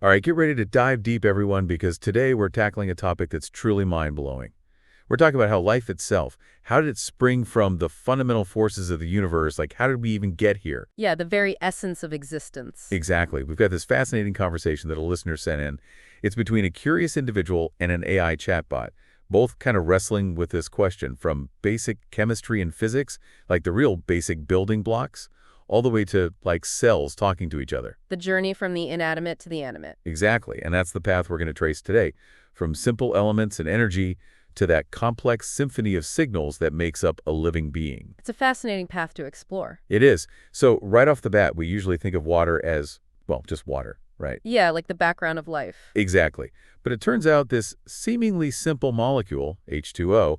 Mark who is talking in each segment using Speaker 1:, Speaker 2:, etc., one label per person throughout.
Speaker 1: All right, get ready to dive deep, everyone, because today we're tackling a topic that's truly mind-blowing. We're talking about how life itself, how did it spring from the fundamental forces of the universe? Like, how did we even get here?
Speaker 2: Yeah, the very essence of existence.
Speaker 1: Exactly. We've got this fascinating conversation that a listener sent in. It's between a curious individual and an AI chatbot, both kind of wrestling with this question from basic chemistry and physics, like the real basic building blocks, all the way to, like, cells talking to each other.
Speaker 2: The journey from the inanimate to the animate.
Speaker 1: Exactly, and that's the path we're going to trace today, from simple elements and energy to that complex symphony of signals that makes up a living being.
Speaker 2: It's a fascinating path to explore.
Speaker 1: It is. So right off the bat, we usually think of water as, well, just water, right?
Speaker 2: Yeah, like the background of life.
Speaker 1: Exactly. But it turns out this seemingly simple molecule, H2O,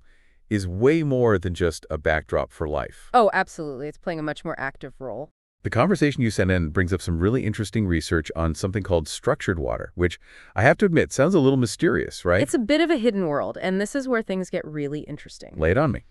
Speaker 1: is way more than just a backdrop for life.
Speaker 2: Oh, absolutely. It's playing a much more active role.
Speaker 1: The conversation you sent in brings up some really interesting research on something called structured water, which I have to admit sounds a little mysterious, right?
Speaker 2: It's a bit of a hidden world, and this is where things get really interesting.
Speaker 1: Lay it on me.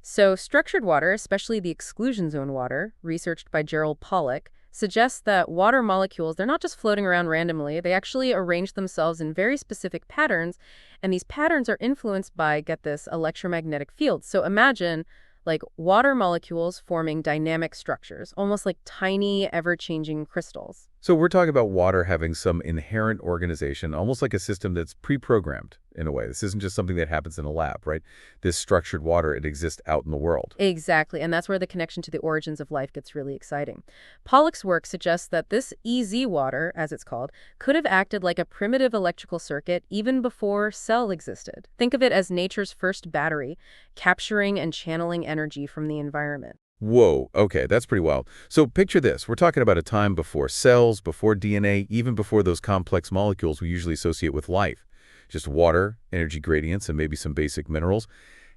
Speaker 2: So structured water, especially the exclusion zone water, researched by Gerald Pollack, suggests that water molecules, they're not just floating around randomly, they actually arrange themselves in very specific patterns, and these patterns are influenced by, get this, electromagnetic fields. So imagine like water molecules forming dynamic structures, almost like tiny, ever-changing crystals.
Speaker 1: So we're talking about water having some inherent organization, almost like a system that's pre-programmed in a way. This isn't just something that happens in a lab, right? This structured water, it exists out in the world.
Speaker 2: Exactly, and that's where the connection to the origins of life gets really exciting. Pollack's work suggests that this EZ water, as it's called, could have acted like a primitive electrical circuit even before cell existed. Think of it as nature's first battery, capturing and channeling energy from the environment.
Speaker 1: Whoa, okay, that's pretty wild. So picture this. We're talking about a time before cells, before DNA, even before those complex molecules we usually associate with life. Just water, energy gradients, and maybe some basic minerals.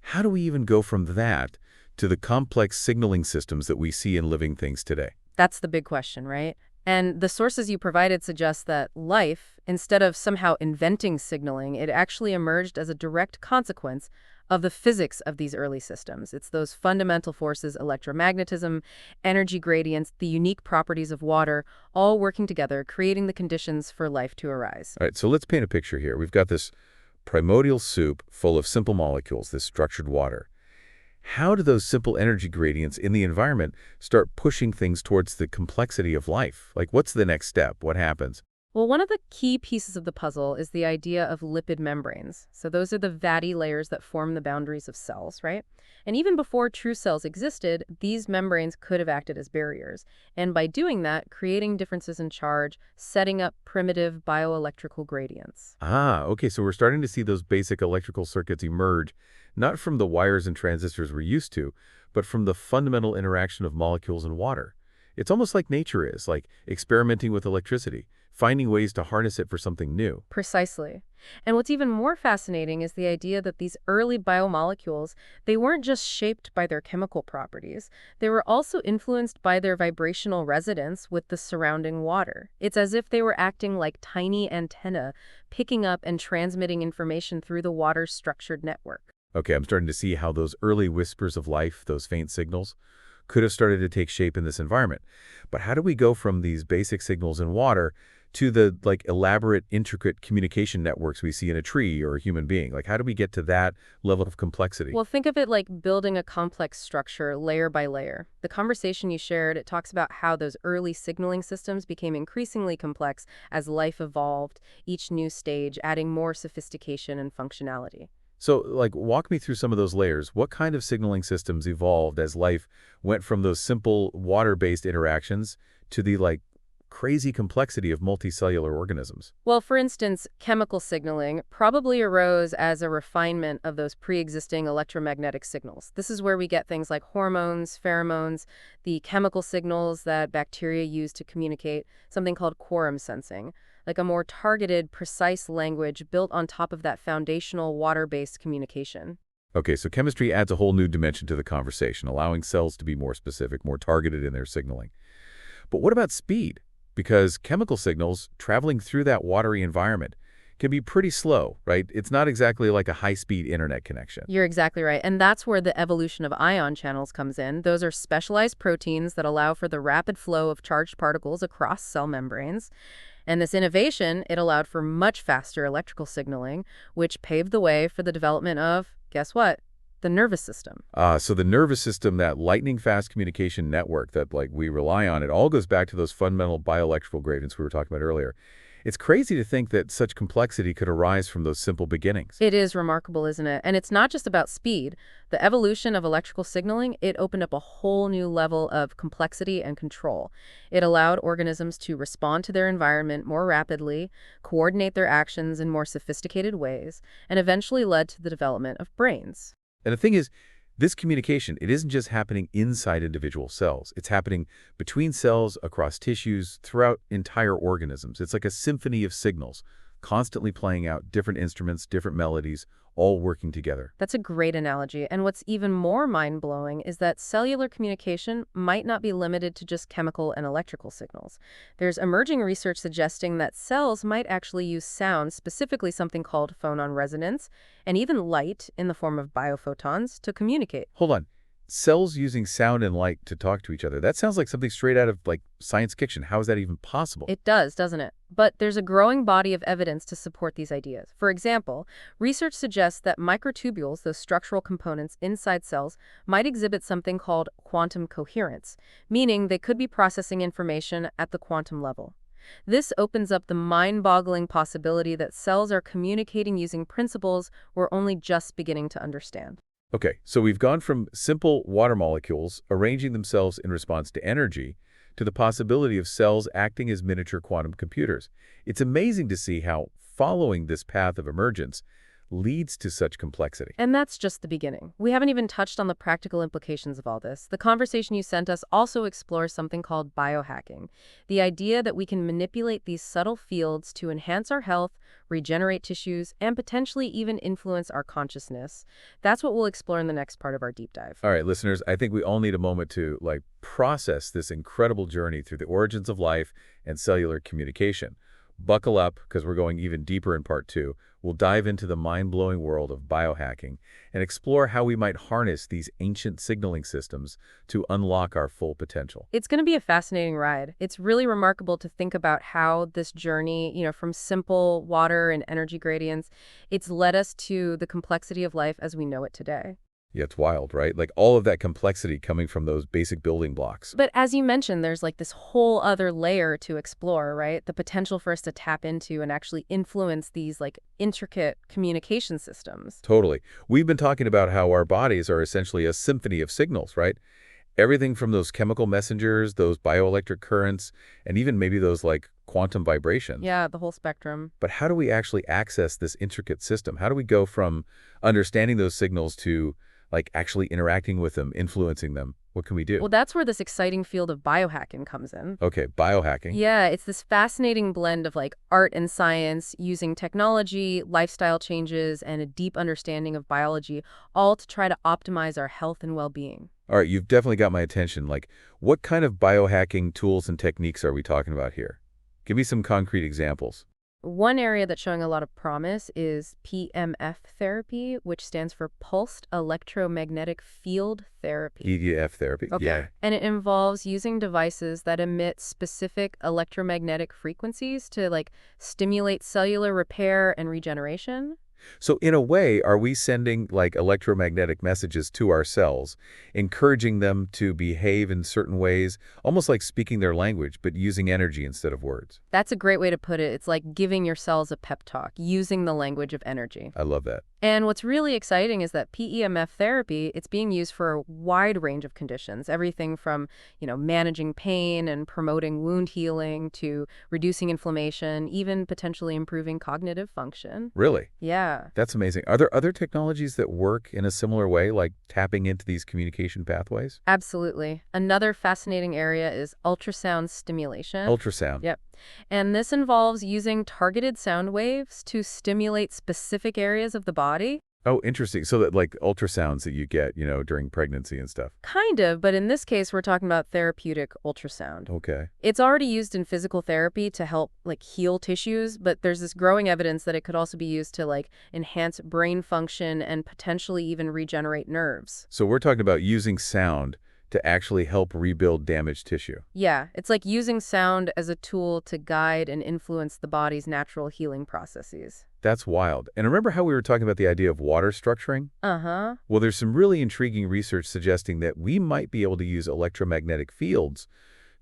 Speaker 1: How do we even go from that to the complex signaling systems that we see in living things today?
Speaker 2: That's the big question, right? And the sources you provided suggest that life, instead of somehow inventing signaling, it actually emerged as a direct consequence of the physics of these early systems. It's those fundamental forces, electromagnetism, energy gradients, the unique properties of water, all working together, creating the conditions for life to arise.
Speaker 1: All right, so let's paint a picture here. We've got this primordial soup full of simple molecules, this structured water. How do those simple energy gradients in the environment start pushing things towards the complexity of life? Like, what's the next step? What happens?
Speaker 2: Well, one of the key pieces of the puzzle is the idea of lipid membranes. So those are the fatty layers that form the boundaries of cells, right? And even before true cells existed, these membranes could have acted as barriers. And by doing that, creating differences in charge, setting up primitive bioelectrical gradients.
Speaker 1: Ah, okay, so we're starting to see those basic electrical circuits emerge, not from the wires and transistors we're used to, but from the fundamental interaction of molecules and water. It's almost like nature is, like experimenting with electricity, finding ways to harness it for something new.
Speaker 2: Precisely. And what's even more fascinating is the idea that these early biomolecules, they weren't just shaped by their chemical properties. They were also influenced by their vibrational resonance with the surrounding water. It's as if they were acting like tiny antennae, picking up and transmitting information through the water's structured network.
Speaker 1: Okay, I'm starting to see how those early whispers of life, those faint signals, could have started to take shape in this environment. But how do we go from these basic signals in water to the elaborate, intricate communication networks we see in a tree or a human being? Like, how do we get to that level of complexity?
Speaker 2: Well, think of it like building a complex structure layer by layer. The conversation you shared, it talks about how those early signaling systems became increasingly complex as life evolved, each new stage adding more sophistication and functionality.
Speaker 1: So, walk me through some of those layers. What kind of signaling systems evolved as life went from those simple water-based interactions to the, crazy complexity of multicellular organisms?
Speaker 2: Well, for instance, chemical signaling probably arose as a refinement of those pre-existing electromagnetic signals. This is where we get things like hormones, pheromones, the chemical signals that bacteria use to communicate, something called quorum sensing, like a more targeted, precise language built on top of that foundational water-based communication.
Speaker 1: Okay, so chemistry adds a whole new dimension to the conversation, allowing cells to be more specific, more targeted in their signaling. But what about speed? Because chemical signals traveling through that watery environment can be pretty slow, right? It's not exactly like a high-speed internet connection.
Speaker 2: You're exactly right. And that's where the evolution of ion channels comes in. Those are specialized proteins that allow for the rapid flow of charged particles across cell membranes. And this innovation, it allowed for much faster electrical signaling, which paved the way for the development of, guess what? The nervous system.
Speaker 1: So the nervous system, that lightning-fast communication network that we rely on, it all goes back to those fundamental bioelectrical gradients we were talking about earlier. It's crazy to think that such complexity could arise from those simple beginnings.
Speaker 2: It is remarkable, isn't it? And it's not just about speed. The evolution of electrical signaling, it opened up a whole new level of complexity and control. It allowed organisms to respond to their environment more rapidly, coordinate their actions in more sophisticated ways, and eventually led to the development of brains.
Speaker 1: And the thing is, this communication, it isn't just happening inside individual cells. It's happening between cells, across tissues, throughout entire organisms. It's like a symphony of signals, constantly playing out different instruments, different melodies, all working together.
Speaker 2: That's a great analogy. And what's even more mind-blowing is that cellular communication might not be limited to just chemical and electrical signals. There's emerging research suggesting that cells might actually use sound, specifically something called phonon resonance, and even light in the form of biophotons to communicate.
Speaker 1: Hold on. Cells using sound and light to talk to each other. That sounds like something straight out of science fiction. How is that even possible?
Speaker 2: It does, doesn't it? But there's a growing body of evidence to support these ideas. For example, research suggests that microtubules, those structural components inside cells, might exhibit something called quantum coherence, meaning they could be processing information at the quantum level. This opens up the mind-boggling possibility that cells are communicating using principles we're only just beginning to understand.
Speaker 1: Okay, so we've gone from simple water molecules arranging themselves in response to energy to the possibility of cells acting as miniature quantum computers. It's amazing to see how following this path of emergence leads to such complexity.
Speaker 2: And that's just the beginning. We haven't even touched on the practical implications of all this. The conversation you sent us also explores something called biohacking, the idea that we can manipulate these subtle fields to enhance our health, regenerate tissues, and potentially even influence our consciousness. That's what we'll explore in the next part of our deep dive.
Speaker 1: All right, listeners, I think we all need a moment to process this incredible journey through the origins of life and cellular communication. Buckle up, because we're going even deeper in part 2. We'll dive into the mind-blowing world of biohacking and explore how we might harness these ancient signaling systems to unlock our full potential.
Speaker 2: It's going to be a fascinating ride. It's really remarkable to think about how this journey, from simple water and energy gradients, it's led us to the complexity of life as we know it today.
Speaker 1: Yeah, it's wild, right? All of that complexity coming from those basic building blocks.
Speaker 2: But as you mentioned, there's this whole other layer to explore, right? The potential for us to tap into and actually influence these intricate communication systems.
Speaker 1: Totally. We've been talking about how our bodies are essentially a symphony of signals, right? Everything from those chemical messengers, those bioelectric currents, and even maybe those quantum vibrations.
Speaker 2: Yeah, the whole spectrum.
Speaker 1: But how do we actually access this intricate system? How do we go from understanding those signals to actually interacting with them, influencing them? What can we do?
Speaker 2: Well, that's where this exciting field of biohacking comes in.
Speaker 1: Okay, biohacking.
Speaker 2: Yeah, it's this fascinating blend of art and science, using technology, lifestyle changes, and a deep understanding of biology, all to try to optimize our health and well-being.
Speaker 1: All right, you've definitely got my attention. What kind of biohacking tools and techniques are we talking about here? Give me some concrete examples.
Speaker 2: One area that's showing a lot of promise is PMF therapy, which stands for Pulsed Electromagnetic Field Therapy.
Speaker 1: EDF therapy?
Speaker 2: Okay.
Speaker 1: Yeah.
Speaker 2: And it involves using devices that emit specific electromagnetic frequencies to stimulate cellular repair and regeneration.
Speaker 1: So in a way, are we sending electromagnetic messages to our cells, encouraging them to behave in certain ways, almost like speaking their language, but using energy instead of words?
Speaker 2: That's a great way to put it. It's like giving your cells a pep talk, using the language of energy.
Speaker 1: I love that.
Speaker 2: And what's really exciting is that PEMF therapy, it's being used for a wide range of conditions, everything from, managing pain and promoting wound healing to reducing inflammation, even potentially improving cognitive function.
Speaker 1: Really?
Speaker 2: Yeah.
Speaker 1: That's amazing. Are there other technologies that work in a similar way, like tapping into these communication pathways?
Speaker 2: Absolutely. Another fascinating area is ultrasound stimulation.
Speaker 1: Ultrasound.
Speaker 2: Yep. And this involves using targeted sound waves to stimulate specific areas of the body.
Speaker 1: Oh, interesting. So that like ultrasounds that you get, during pregnancy and stuff.
Speaker 2: Kind of, but in this case, we're talking about therapeutic ultrasound.
Speaker 1: Okay.
Speaker 2: It's already used in physical therapy to help like heal tissues, but there's this growing evidence that it could also be used to like enhance brain function and potentially even regenerate nerves.
Speaker 1: So we're talking about using sound to actually help rebuild damaged tissue.
Speaker 2: Yeah, it's like using sound as a tool to guide and influence the body's natural healing processes.
Speaker 1: That's wild. And remember how we were talking about the idea of water structuring?
Speaker 2: Uh-huh.
Speaker 1: Well, there's some really intriguing research suggesting that we might be able to use electromagnetic fields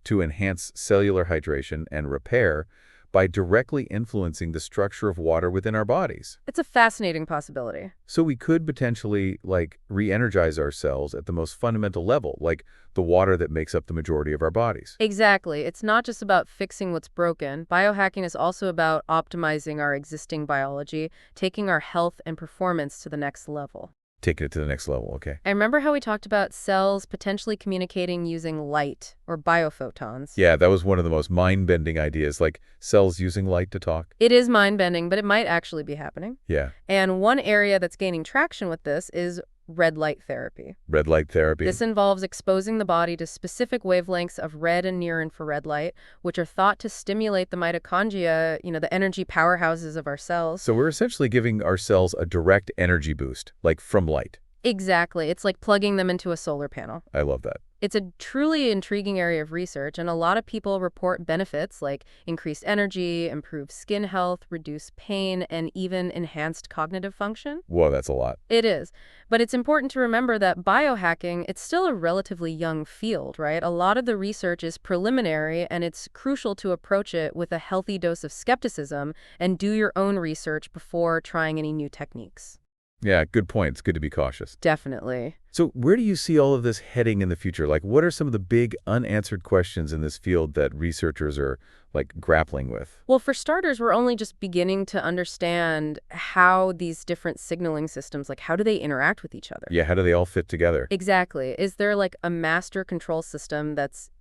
Speaker 1: to enhance cellular hydration and repair by directly influencing the structure of water within our bodies.
Speaker 2: It's a fascinating possibility.
Speaker 1: So we could potentially, like, re-energize our cells at the most fundamental level, like the water that makes up the majority of our bodies.
Speaker 2: Exactly. It's not just about fixing what's broken. Biohacking is also about optimizing our existing biology, taking our health and performance to the next level.
Speaker 1: Taking it to the next level, okay.
Speaker 2: I remember how we talked about cells potentially communicating using light or biophotons.
Speaker 1: Yeah, that was one of the most mind-bending ideas, like cells using light to talk.
Speaker 2: It is mind-bending, but it might actually be happening.
Speaker 1: Yeah.
Speaker 2: And one area that's gaining traction with this is red light therapy.
Speaker 1: Red light therapy.
Speaker 2: This involves exposing the body to specific wavelengths of red and near infrared light, which are thought to stimulate the mitochondria, the energy powerhouses of our cells.
Speaker 1: So we're essentially giving our cells a direct energy boost, like from light.
Speaker 2: Exactly. It's like plugging them into a solar panel.
Speaker 1: I love that.
Speaker 2: It's a truly intriguing area of research, and a lot of people report benefits like increased energy, improved skin health, reduced pain, and even enhanced cognitive function.
Speaker 1: Whoa, that's a lot.
Speaker 2: It is. But it's important to remember that biohacking, it's still a relatively young field, right? A lot of the research is preliminary, and it's crucial to approach it with a healthy dose of skepticism and do your own research before trying any new techniques.
Speaker 1: Yeah, good point. It's good to be cautious.
Speaker 2: Definitely.
Speaker 1: So where do you see all of this heading in the future? Like, what are some of the big unanswered questions in this field that researchers are, like, grappling with?
Speaker 2: Well, for starters, we're only just beginning to understand how these different signaling systems, like how do they interact with each other?
Speaker 1: Yeah, how do they all fit together?
Speaker 2: Exactly. Is there like a master control system that's,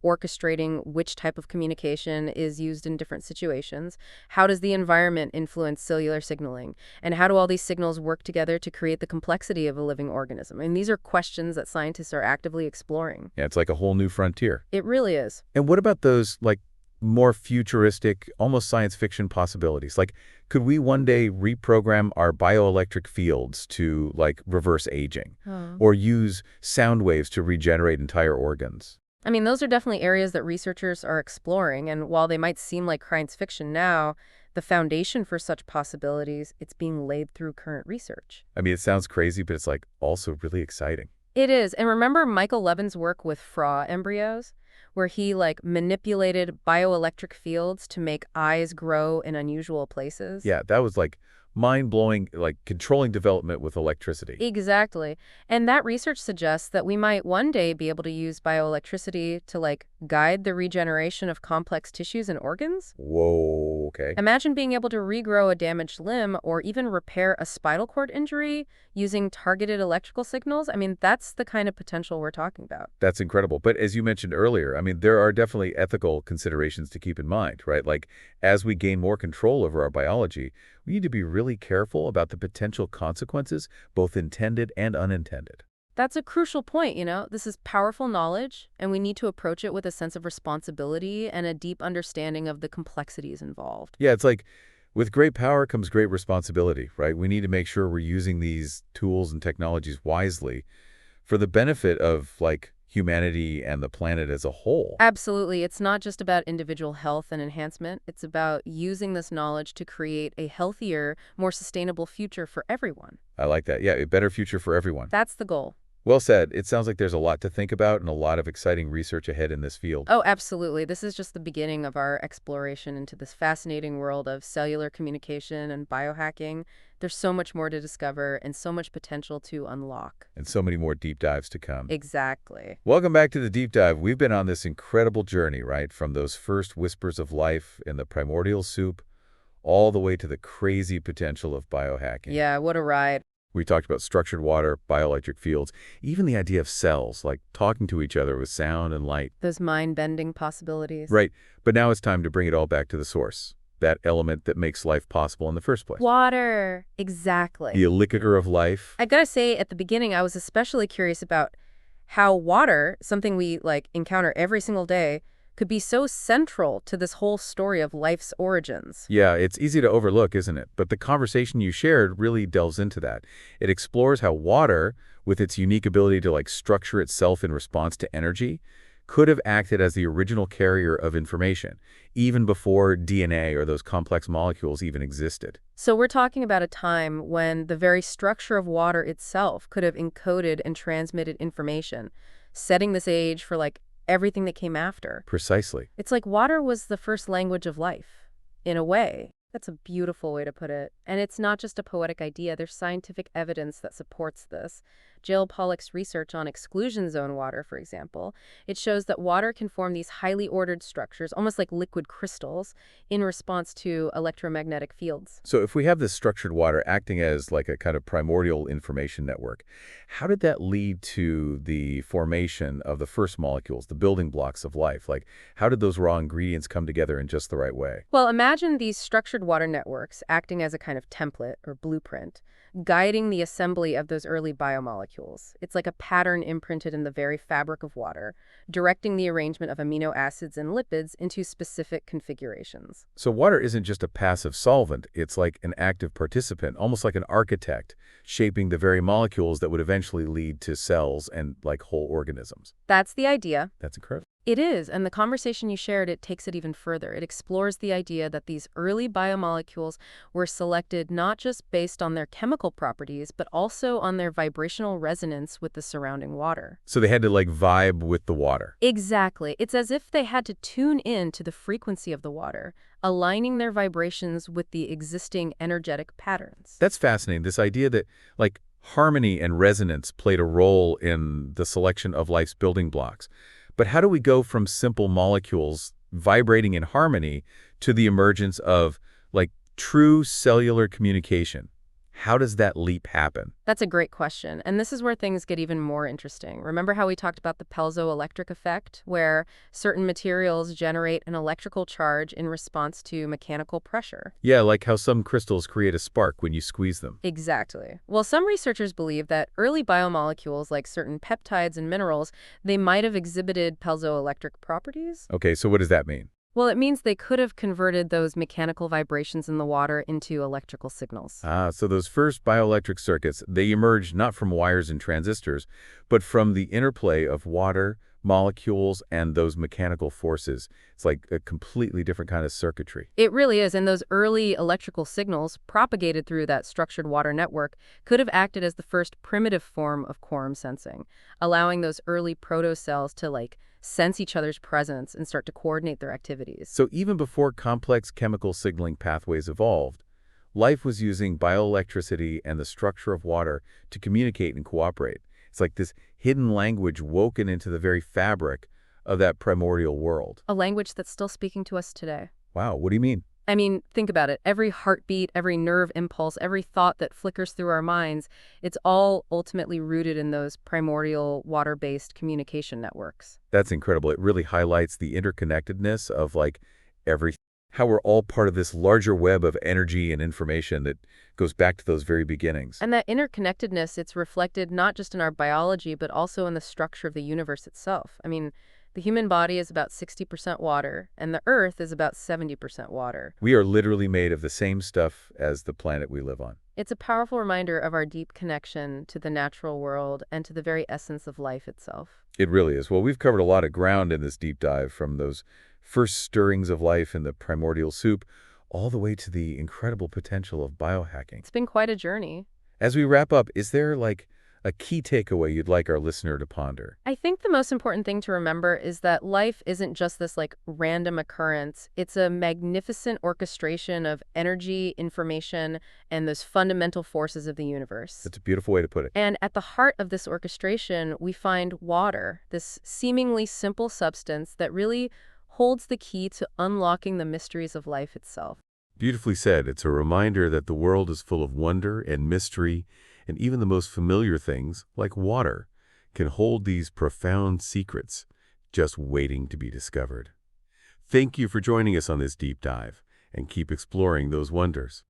Speaker 2: orchestrating which type of communication is used in different situations? How does the environment influence cellular signaling? And how do all these signals work together to create the complexity of a living organism? And these are questions that scientists are actively exploring.
Speaker 1: Yeah, it's like a whole new frontier.
Speaker 2: It really is.
Speaker 1: And what about those, like, more futuristic, almost science fiction possibilities? Like, could we one day reprogram our bioelectric fields to, like, reverse aging?
Speaker 2: Oh.
Speaker 1: Or use sound waves to regenerate entire organs?
Speaker 2: I mean, those are definitely areas that researchers are exploring, and while they might seem like science fiction now, the foundation for such possibilities, it's being laid through current research.
Speaker 1: I mean, it sounds crazy, but it's, like, also really exciting.
Speaker 2: It is. And remember Michael Levin's work with frog embryos, where he like manipulated bioelectric fields to make eyes grow in unusual places?
Speaker 1: Yeah, that was, like, mind-blowing, like, controlling development with electricity.
Speaker 2: Exactly. And that research suggests that we might one day be able to use bioelectricity to like guide the regeneration of complex tissues and organs.
Speaker 1: Whoa, okay.
Speaker 2: Imagine being able to regrow a damaged limb or even repair a spinal cord injury using targeted electrical signals. I mean, that's the kind of potential we're talking about.
Speaker 1: That's incredible. But as you mentioned earlier, I mean, there are definitely ethical considerations to keep in mind, right? Like, as we gain more control over our biology, we need to be really careful about the potential consequences, both intended and unintended.
Speaker 2: That's a crucial point, This is powerful knowledge, and we need to approach it with a sense of responsibility and a deep understanding of the complexities involved.
Speaker 1: Yeah, it's like, with great power comes great responsibility, right? We need to make sure we're using these tools and technologies wisely for the benefit of, like, humanity and the planet as a whole.
Speaker 2: Absolutely. It's not just about individual health and enhancement. It's about using this knowledge to create a healthier, more sustainable future for everyone.
Speaker 1: I like that. Yeah, a better future for everyone.
Speaker 2: That's the goal.
Speaker 1: Well said. It sounds like there's a lot to think about and a lot of exciting research ahead in this field.
Speaker 2: Oh, absolutely. This is just the beginning of our exploration into this fascinating world of cellular communication and biohacking. There's so much more to discover and so much potential to unlock.
Speaker 1: And so many more deep dives to come.
Speaker 2: Exactly.
Speaker 1: Welcome back to the Deep Dive. We've been on this incredible journey, right? From those first whispers of life in the primordial soup all the way to the crazy potential of biohacking.
Speaker 2: Yeah, what a ride.
Speaker 1: We talked about structured water, bioelectric fields, even the idea of cells, like talking to each other with sound and light.
Speaker 2: Those mind-bending possibilities.
Speaker 1: Right. But now it's time to bring it all back to the source. that element that makes life possible in the first place.
Speaker 2: Water. Exactly.
Speaker 1: The elixir of life.
Speaker 2: I gotta say, at the beginning, I was especially curious about how water, something we encounter every single day, could be so central to this whole story of life's origins.
Speaker 1: Yeah, it's easy to overlook, isn't it? But the conversation you shared really delves into that. It explores how water, with its unique ability to structure itself in response to energy, could have acted as the original carrier of information, even before DNA or those complex molecules even existed.
Speaker 2: So we're talking about a time when the very structure of water itself could have encoded and transmitted information, setting the stage for everything that came after.
Speaker 1: Precisely.
Speaker 2: It's like water was the first language of life, in a way. That's a beautiful way to put it. And it's not just a poetic idea. There's scientific evidence that supports this. Jill Pollack's research on exclusion zone water, for example, it shows that water can form these highly ordered structures, almost like liquid crystals, in response to electromagnetic fields.
Speaker 1: So if we have this structured water acting as a kind of primordial information network, how did that lead to the formation of the first molecules, the building blocks of life? How did those raw ingredients come together in just the right way?
Speaker 2: Well, imagine these structured water networks acting as a kind of template or blueprint, guiding the assembly of those early biomolecules. It's like a pattern imprinted in the very fabric of water, directing the arrangement of amino acids and lipids into specific configurations.
Speaker 1: So water isn't just a passive solvent, it's like an active participant, almost like an architect, shaping the very molecules that would eventually lead to cells and whole organisms.
Speaker 2: That's the idea.
Speaker 1: That's incredible.
Speaker 2: It is, and the conversation you shared, it takes it even further. It explores the idea that these early biomolecules were selected not just based on their chemical properties, but also on their vibrational resonance with the surrounding water.
Speaker 1: So they had to vibe with the water.
Speaker 2: Exactly. It's as if they had to tune in to the frequency of the water, aligning their vibrations with the existing energetic patterns.
Speaker 1: That's fascinating, this idea that harmony and resonance played a role in the selection of life's building blocks. But how do we go from simple molecules vibrating in harmony to the emergence of true cellular communication? How does that leap happen?
Speaker 2: That's a great question. And this is where things get even more interesting. Remember how we talked about the piezoelectric effect, where certain materials generate an electrical charge in response to mechanical pressure?
Speaker 1: Yeah, like how some crystals create a spark when you squeeze them.
Speaker 2: Exactly. Well, some researchers believe that early biomolecules, like certain peptides and minerals, they might have exhibited piezoelectric properties.
Speaker 1: Okay, so what does that mean?
Speaker 2: Well, it means they could have converted those mechanical vibrations in the water into electrical signals.
Speaker 1: So those first bioelectric circuits, they emerged not from wires and transistors, but from the interplay of water, molecules, and those mechanical forces. It's like a completely different kind of circuitry.
Speaker 2: It really is, and those early electrical signals propagated through that structured water network could have acted as the first primitive form of quorum sensing, allowing those early protocells to sense each other's presence and start to coordinate their activities.
Speaker 1: So even before complex chemical signaling pathways evolved, life was using bioelectricity and the structure of water to communicate and cooperate. It's like this hidden language woven into the very fabric of that primordial world.
Speaker 2: A language that's still speaking to us today.
Speaker 1: Wow, what do you mean?
Speaker 2: I mean, think about it. Every heartbeat, every nerve impulse, every thought that flickers through our minds, it's all ultimately rooted in those primordial water-based communication networks.
Speaker 1: That's incredible. It really highlights the interconnectedness of everything. How we're all part of this larger web of energy and information that goes back to those very beginnings.
Speaker 2: And that interconnectedness, it's reflected not just in our biology, but also in the structure of the universe itself. I mean, the human body is about 60% water, and the Earth is about 70% water.
Speaker 1: We are literally made of the same stuff as the planet we live on.
Speaker 2: It's a powerful reminder of our deep connection to the natural world and to the very essence of life itself.
Speaker 1: It really is. Well, we've covered a lot of ground in this deep dive, from those first stirrings of life in the primordial soup all the way to the incredible potential of biohacking.
Speaker 2: It's been quite a journey.
Speaker 1: As we wrap up, is there a key takeaway you'd like our listener to ponder?
Speaker 2: I think the most important thing to remember is that life isn't just this random occurrence. It's a magnificent orchestration of energy, information, and those fundamental forces of the universe.
Speaker 1: That's a beautiful way to put it.
Speaker 2: And at the heart of this orchestration, we find water, this seemingly simple substance that really holds the key to unlocking the mysteries of life itself.
Speaker 1: Beautifully said. It's a reminder that the world is full of wonder and mystery, and even the most familiar things, like water, can hold these profound secrets just waiting to be discovered. Thank you for joining us on this deep dive. and keep exploring those wonders.